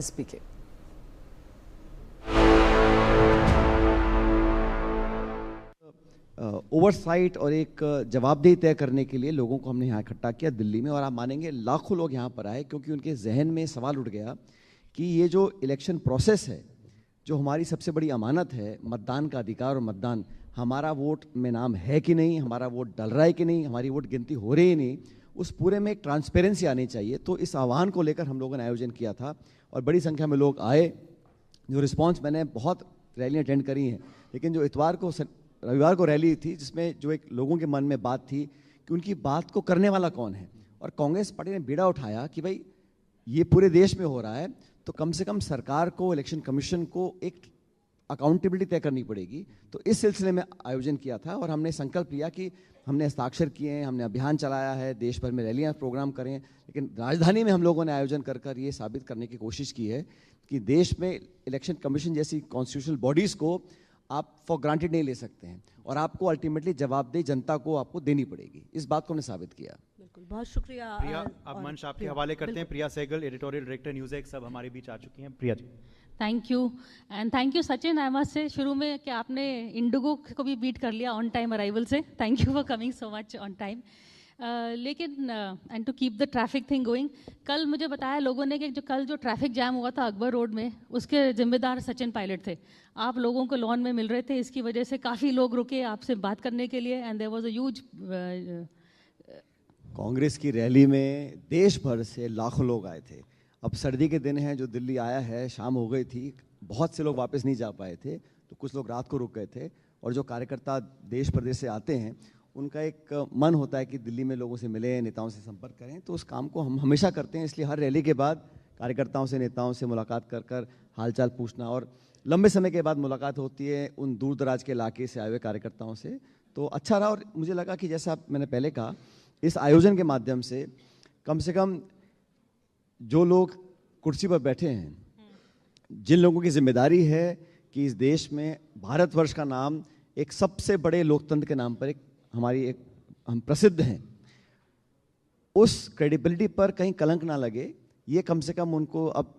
speaking. Oversight और एक जवाबदेही तय करने के लिए लोगों को हमने यहाँ इकट्ठा किया दिल्ली में, और आप मानेंगे लाखों लोग यहाँ पर आए क्योंकि उनके जहन में सवाल उठ गया कि ये जो इलेक्शन प्रोसेस है, जो हमारी सबसे बड़ी अमानत है, मतदान का अधिकार और मतदान, हमारा वोट में नाम है कि नहीं, हमारा वोट डल रहा है कि नहीं, हमारी वोट गिनती हो रही नहीं, उस पूरे में एक ट्रांसपेरेंसी आनी चाहिए। तो इस आह्वान को लेकर हम लोगों ने आयोजन किया था और बड़ी संख्या में लोग आए। जो रिस्पॉन्स, मैंने बहुत रैलियाँ अटेंड करी हैं, लेकिन जो रविवार को रैली थी जिसमें जो एक लोगों के मन में बात थी कि उनकी बात को करने वाला कौन है, और कांग्रेस पार्टी ने बीड़ा उठाया कि भाई ये पूरे देश में हो रहा है तो कम से कम सरकार को, इलेक्शन कमीशन को एक अकाउंटेबिलिटी तय करनी पड़ेगी। तो इस सिलसिले में आयोजन किया था और हमने संकल्प लिया कि हमने हस्ताक्षर किए हैं, हमने अभियान चलाया है, देश भर में रैलियां प्रोग्राम करें, लेकिन राजधानी में हम लोगों ने आयोजन कर कर ये साबित करने की कोशिश की है कि देश में इलेक्शन कमीशन जैसी कॉन्स्टिट्यूशनल बॉडीज़ को आप फॉर ग्रांटेड नहीं ले सकते हैं और आपको अल्टीमेटली जवाबदेही जनता को आपको देनी पड़ेगी। इस बात को हमने साबित किया। बिल्कुल, बहुत शुक्रिया। प्रिया, अब मंच आपके हवाले करते हैं। Priya Sehgal, editorial director news एक, सब हमारे बीच आ चुकी हैं। Priya ji. Thank you and thank you Sachin, I must say शुरू में कि आपने इंडिगो को भी बीट कर लिया ऑन टाइम अराइवल से। Thank you for coming so much on time. लेकिन and to keep the traffic thing going, कल मुझे बताया लोगों ने कि कल जो ट्रैफिक जैम हुआ था अकबर रोड में, उसके जिम्मेदार सचिन पायलट थे। आप लोगों को लॉन में मिल रहे थे, इसकी वजह से काफ़ी लोग रुके आपसे बात करने के लिए and there was a huge. Congress की रैली में देश भर से लाखों लोग आए थे। अब सर्दी के दिन हैं, जो दिल्ली आया है, शाम हो गई थी, बहुत से लोग वापस नहीं जा पाए थे, तो कुछ लोग रात को रुक गए थे। और जो कार्यकर्ता देश प्रदेश से आते हैं, उनका एक मन होता है कि दिल्ली में लोगों से मिलें, नेताओं से संपर्क करें, तो उस काम को हम हमेशा करते हैं। इसलिए हर रैली के बाद कार्यकर्ताओं से, नेताओं से मुलाकात कर कर हालचाल पूछना, और लंबे समय के बाद मुलाकात होती है उन दूर दराज के इलाके से आए हुए कार्यकर्ताओं से, तो अच्छा रहा। और मुझे लगा कि जैसा मैंने पहले कहा, इस आयोजन के माध्यम से कम जो लोग कुर्सी पर बैठे हैं, जिन लोगों की जिम्मेदारी है कि इस देश में भारतवर्ष का नाम एक सबसे बड़े लोकतंत्र के नाम पर हम प्रसिद्ध हैं, उस क्रेडिबिलिटी पर कहीं कलंक ना लगे, ये कम से कम उनको अब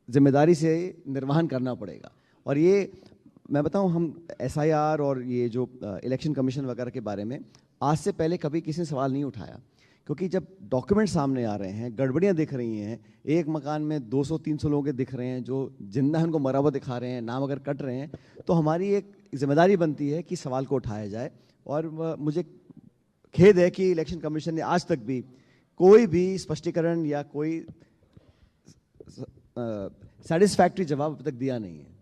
जिम्मेदारी से निर्वहन करना पड़ेगा। और ये मैं बताऊं, हम SIR और ये जो इलेक्शन कमीशन वगैरह के बारे में आज से पहले कभी किसी ने सवाल नहीं उठाया, क्योंकि जब डॉक्यूमेंट सामने आ रहे हैं, गड़बड़ियां दिख रही हैं, एक मकान में 200-300 लोग दिख रहे हैं जो जिंदा हैं, उनको मरा हुआ दिखा रहे हैं, नाम अगर कट रहे हैं, तो हमारी एक जिम्मेदारी बनती है कि सवाल को उठाया जाए। और मुझे खेद है कि इलेक्शन कमीशन ने आज तक भी कोई भी स्पष्टीकरण या कोई सेटिस्फैक्टरी जवाब अब तक दिया नहीं है।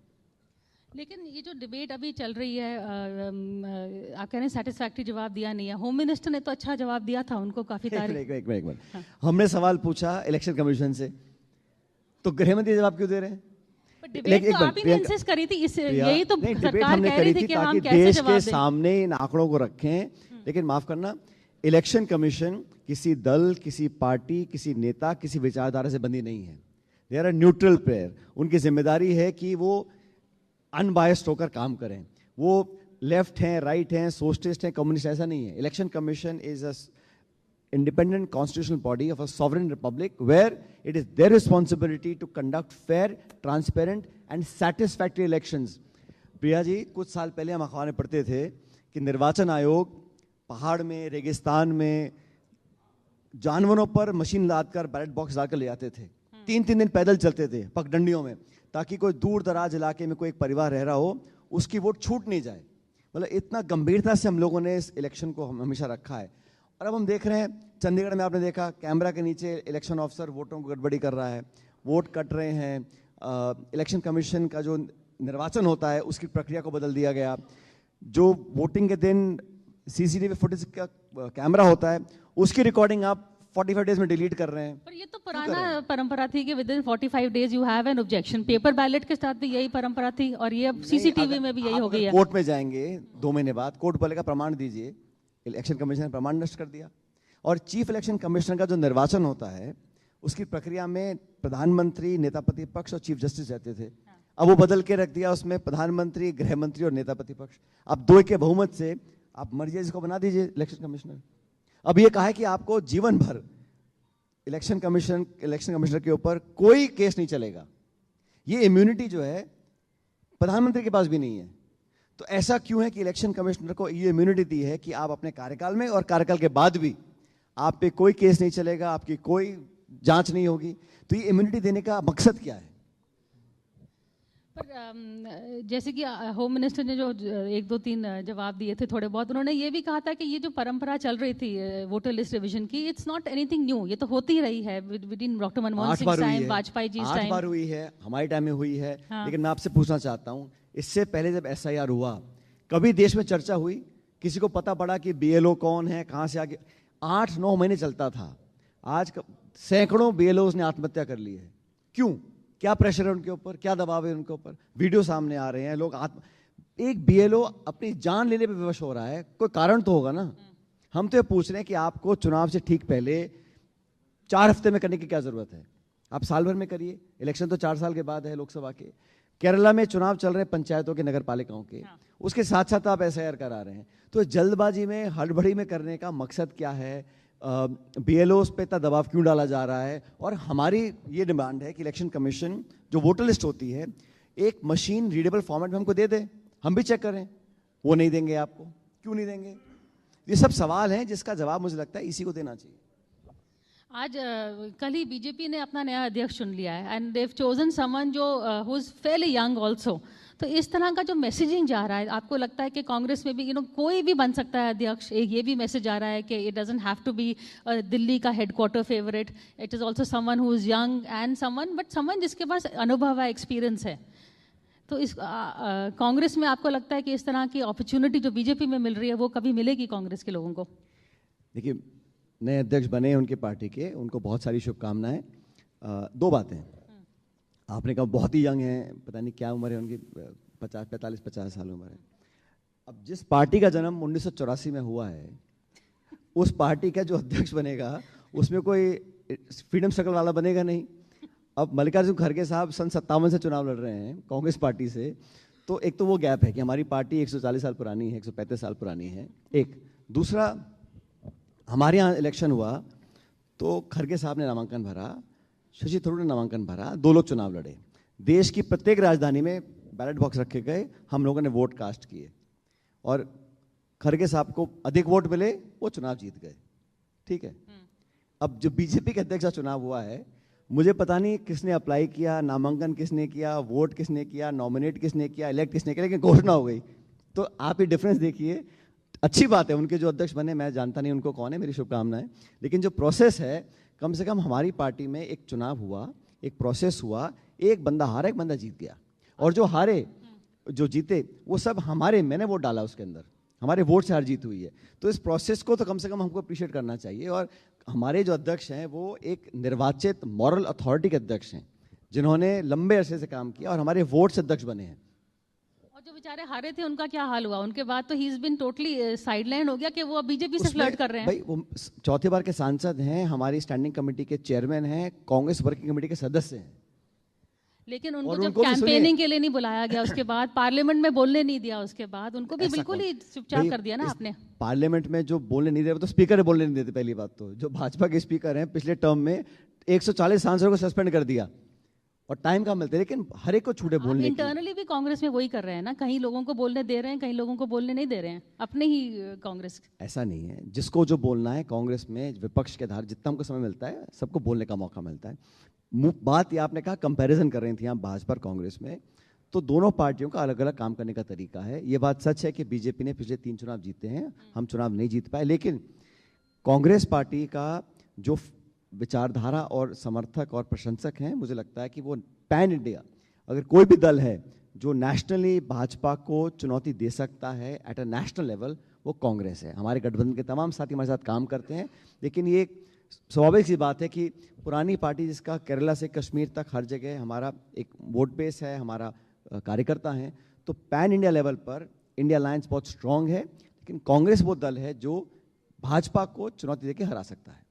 लेकिन ये जो डिबेट अभी चल रही है, आप कह रहे हैं सेटिस्फैक्टरी जवाब दिया नहीं है। होम मिनिस्टर ने तो अच्छा जवाब दिया था, उनको काफी एक मिनट हमने सवाल पूछा इलेक्शन कमीशन से, तो गृह मंत्री जवाब क्यों दे रहे हैं? डिबेट तो आप ही ने इंसिस्ट करी थी, यही तो सरकार कह रही थी कि हम कैसे देश जवाब के दें। सामने इन आंकड़ों को रखें। लेकिन माफ करना, इलेक्शन कमीशन किसी दल, किसी पार्टी, किसी नेता, किसी विचारधारा से बंधी नहीं है। They are a neutral player. उनकी जिम्मेदारी है कि वो अनबायस्ड होकर काम करें। वो लेफ्ट हैं, राइट हैं, सोशलिस्ट हैं, कम्युनिस्ट, ऐसा नहीं है। Election commission is a independent constitutional body of a sovereign republic where it is their responsibility to conduct fair, transparent and satisfactory elections. Priya ji, कुछ साल पहले हम अखबार में पढ़ते थे कि निर्वाचन आयोग पहाड़ में, रेगिस्तान में जानवरों पर मशीन लादकर बैलेट बॉक्स लाकर ले आते थे। 3-3 दिन पैदल चलते थे पगडंडियों में, ताकि कोई दूर दराज इलाके में कोई एक परिवार रह रहा हो, उसकी वोट छूट नहीं जाए। मतलब इतना गंभीरता से हम लोगों ने इस इलेक्शन को हमेशा रखा है। और अब हम देख रहे हैं, चंडीगढ़ में आपने देखा, कैमरा के नीचे इलेक्शन ऑफिसर वोटों को गड़बड़ी कर रहा है, वोट कट रहे हैं। इलेक्शन कमीशन का जो निर्वाचन होता है उसकी प्रक्रिया को बदल दिया गया। जो वोटिंग के दिन CCTV फुटेज का कैमरा होता है, उसकी रिकॉर्डिंग आप 45 डेज में डिलीट कर रहे हैं। पर ये तो पुराना परंपरा थी कि with in 45 days you have an objection. Paper ballot के साथ भी यही परंपरा थी और ये अब CCTV में भी यही हो गई है। कोर्ट में जाएंगे 2 महीने बाद, कोर्ट बोलेगा प्रमाण दीजिए, इलेक्शन कमीशन ने प्रमाण नष्ट कर दिया। और चीफ इलेक्शन कमिश्नर का जो निर्वाचन होता है, उसकी प्रक्रिया में प्रधानमंत्री, नेता प्रतिपक्ष और चीफ जस्टिस रहते थे। अब वो बदल के रख दिया, उसमें प्रधानमंत्री, गृह मंत्री और नेता प्रतिपक्ष। अब 2 के बहुमत से आप मर्जी इसको बना दीजिए इलेक्शन कमिश्नर। अब ये कहा है कि आपको जीवन भर इलेक्शन कमिश्नर के ऊपर कोई केस नहीं चलेगा। ये इम्यूनिटी जो है प्रधानमंत्री के पास भी नहीं है। तो ऐसा क्यों है कि इलेक्शन कमिश्नर को ये इम्यूनिटी दी है कि आप अपने कार्यकाल में और कार्यकाल के बाद भी आप पे कोई केस नहीं चलेगा, आपकी कोई जांच नहीं होगी। तो ये इम्यूनिटी देने का मकसद क्या है? पर जैसे कि होम मिनिस्टर ने जो 1-2-3 जवाब दिए थे थोड़े बहुत, उन्होंने ये भी कहा था कि ये जो परंपरा चल रही थी वोटर लिस्ट रिवीजन की, इट्स नॉट एनीथिंग न्यू, ये तो होती ही रही है within doctor Manmohan Singh time, Vajpayee ji time. 8 बार हुई है, हमारे टाइम में हुई है। हाँ। लेकिन मैं आपसे पूछना चाहता हूँ, इससे पहले जब SIR हुआ कभी देश में चर्चा हुई? किसी को पता पड़ा कि BLO कौन है, कहाँ से आगे? 8-9 महीने चलता था। आज सैकड़ों BLOs ने आत्महत्या कर ली है। क्यों? क्या प्रेशर है उनके ऊपर, क्या दबाव है उनके ऊपर? वीडियो सामने आ रहे हैं, लोग एक BLO अपनी जान लेने पे विवश हो रहा है, कोई कारण तो होगा ना। हम तो ये पूछ रहे हैं कि आपको चुनाव से ठीक पहले 4 हफ्ते में करने की क्या जरूरत है? आप साल भर में करिए, इलेक्शन तो 4 साल के बाद है लोकसभा के। केरला में चुनाव चल रहे हैं पंचायतों के, नगर पालिकाओं के, उसके साथ साथ आप SIR करा रहे हैं। तो जल्दबाजी में, हड़बड़ी में करने का मकसद क्या है? BLOs पे इतना दबाव क्यों डाला जा रहा है? और हमारी ये डिमांड है कि इलेक्शन कमीशन जो वोटर लिस्ट होती है एक मशीन रीडेबल फॉर्मेट में हमको दे दे, हम भी चेक करें। वो नहीं देंगे आपको, क्यों नहीं देंगे? ये सब सवाल हैं जिसका जवाब मुझे लगता है इसी को देना चाहिए। आज कल ही बीजेपी ने अपना नया अध्यक्ष चुन लिया है एंड देव चोजन समवन जो who is fairly young also. तो इस तरह का जो मैसेजिंग जा रहा है, आपको लगता है कि कांग्रेस में भी कोई भी बन सकता है अध्यक्ष? एक ये भी मैसेज आ रहा है कि it doesn't have to be Delhi का headquarter favourite, it is also someone who is young and someone जिसके पास अनुभव है, एक्सपीरियंस है। तो इस कांग्रेस में आपको लगता है कि इस तरह की अपॉर्चुनिटी जो बीजेपी में मिल रही है वो कभी मिलेगी कांग्रेस के लोगों को? देखिए, नए अध्यक्ष बने हैं उनकी पार्टी के, उनको बहुत सारी शुभकामनाएं। 2 बातें, आपने कहा बहुत ही यंग हैं, पता नहीं क्या उम्र है उनकी, 45-50 साल उम्र है। अब जिस पार्टी का जन्म 1984 में हुआ है, उस पार्टी का जो अध्यक्ष बनेगा उसमें कोई फ्रीडम स्ट्रगल वाला बनेगा नहीं। अब मल्लिकार्जुन खड़गे साहब सन 57 से चुनाव लड़ रहे हैं कांग्रेस पार्टी से। तो एक तो वो गैप है कि हमारी पार्टी 140 साल पुरानी है, 135 साल पुरानी है। एक दूसरा, हमारे यहाँ इलेक्शन हुआ तो खड़गे साहब ने नामांकन भरा, शशि थरूर ने नामांकन भरा, 2 लोग चुनाव लड़े। देश की प्रत्येक राजधानी में बैलेट बॉक्स रखे गए, हम लोगों ने वोट कास्ट किए और खड़गे साहब को अधिक वोट मिले, वो चुनाव जीत गए। ठीक है। अब जो बीजेपी के अध्यक्ष का चुनाव हुआ है, मुझे पता नहीं किसने अप्लाई किया, नामांकन किसने किया, वोट किसने किया, नॉमिनेट किसने किया, इलेक्ट किसने किया, लेकिन घोषणा हो गई। तो आप ये डिफरेंस देखिए। अच्छी बात है उनके जो अध्यक्ष बने, मैं जानता नहीं उनको कौन है, मेरी शुभकामनाएं। लेकिन जो प्रोसेस है, कम से कम हमारी पार्टी में एक चुनाव हुआ, एक प्रोसेस हुआ, एक बंदा हारा, एक बंदा जीत गया। और जो हारे, जो जीते, वो सब मैंने वोट डाला उसके अंदर, हमारे वोट से हार जीत हुई है। तो इस प्रोसेस को तो कम से कम हमको अप्रिशिएट करना चाहिए। और हमारे जो अध्यक्ष हैं वो एक निर्वाचित मॉरल अथॉरिटी के अध्यक्ष हैं, जिन्होंने लंबे अरसे से काम किया और हमारे वोट से अध्यक्ष बने हैं। और जो बेचारे हारे थे उनका क्या हाल हुआ? उनके बाद तो he is been totally sideline हो गया कि वो बीजेपी से फ्लर्ट कर रहे हैं। भाई वो 4थी बार के सांसद हैं, हमारी स्टैंडिंग कमेटी के चेयरमैन हैं, कांग्रेस वर्किंग कमेटी के सदस्य हैं। लेकिन उनको जब कैंपेनिंग के लिए नहीं बुलाया गया, उसके बाद पार्लियामेंट में बोलने नहीं दिया, उसके बाद उनको भी बिल्कुल ही चुपचाप कर दिया ना आपने। पार्लियामेंट में जो बोलने नहीं दे रहे, तो स्पीकर बोलने नहीं देते। पहली बात तो जो भाजपा के स्पीकर हैं, पिछले टर्म में 140 सांसदों को सस्पेंड कर दिया और टाइम कम मिलते, लेकिन हर एक को छूटे बोलने की। इंटरनली भी कांग्रेस में वही कर रहे हैं ना, कहीं लोगों को बोलने दे रहे हैं, कहीं लोगों को बोलने नहीं दे रहे हैं, अपने ही कांग्रेस। ऐसा नहीं है, जिसको जो बोलना है कांग्रेस में विपक्ष के आधार जितना हमको समय मिलता है, सबको बोलने का मौका मिलता है। बात ये आपने कहा कंपैरिजन कर रही थी आप भाजपा और कांग्रेस में, तो दोनों पार्टियों का अलग अलग काम करने का तरीका है। ये बात सच है कि बीजेपी ने पिछले 3 चुनाव जीते हैं, हम चुनाव नहीं जीत पाए। लेकिन कांग्रेस पार्टी का जो विचारधारा और समर्थक और प्रशंसक हैं, मुझे लगता है कि वो पैन इंडिया, अगर कोई भी दल है जो नेशनली भाजपा को चुनौती दे सकता है एट अ नेशनल लेवल, वो कांग्रेस है। हमारे गठबंधन के तमाम साथी हमारे साथ काम करते हैं। लेकिन ये स्वाभाविक सी बात है कि पुरानी पार्टी जिसका केरला से कश्मीर तक हर जगह हमारा एक वोट बेस है, हमारा कार्यकर्ता हैं, तो पैन इंडिया लेवल पर इंडिया अलायंस बहुत स्ट्रांग है। लेकिन कांग्रेस वो दल है जो भाजपा को चुनौती देके हरा सकता है।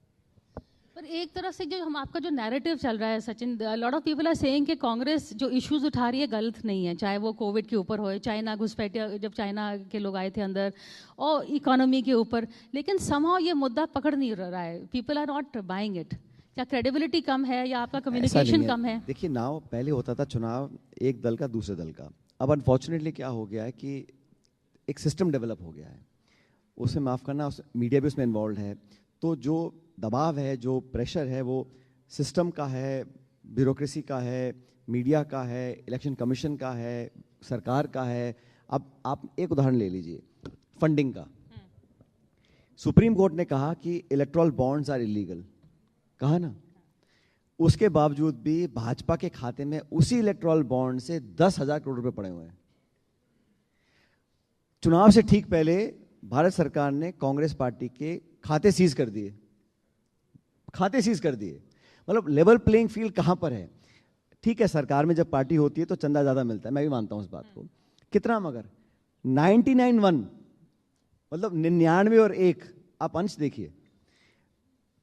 पर एक तरह से जो आपका जो नैरेटिव चल रहा है Sachin, lot of people are saying कि कांग्रेस जो इश्यूज उठा रही है गलत नहीं है, चाहे वो कोविड के ऊपर हो, चाइना घुसपैठिया जब चाइना के लोग आए थे अंदर, और इकोनॉमी के ऊपर, लेकिन समहाउ ये मुद्दा पकड़ नहीं रहा है, people are not buying it. क्या क्रेडिबिलिटी कम है या आपका ऐसा कम्युनिकेशन नहीं कम है? देखिए नाव पहले होता था चुनाव एक दल का दूसरे दल का, अब अनफॉर्चुनेटली क्या हो गया है कि एक सिस्टम डेवलप हो गया है, उसमें माफ़ करना उस मीडिया भी उसमें इन्वॉल्व है, तो जो दबाव है, जो प्रेशर है, वो सिस्टम का है, ब्यूरोक्रेसी का है, मीडिया का है, इलेक्शन कमीशन का है, सरकार का है। अब आप एक उदाहरण ले लीजिए फंडिंग का। सुप्रीम कोर्ट ने कहा कि इलेक्टोरल बॉन्ड्स आर इलीगल, कहा ना, उसके बावजूद भी भाजपा के खाते में उसी इलेक्टोरल बॉन्ड से 10,000 करोड़ रुपए पड़े हुए हैं। चुनाव से ठीक पहले भारत सरकार ने कांग्रेस पार्टी के खाते सीज कर दिए, खाते सीज कर दिए। मतलब लेवल प्लेइंग फील्ड कहां पर है? ठीक है, सरकार में जब पार्टी होती है तो चंदा ज्यादा मिलता है, मैं भी मानता हूं इस बात को, कितना, मगर 99 1 मतलब 99 और 1, आप अंश देखिए,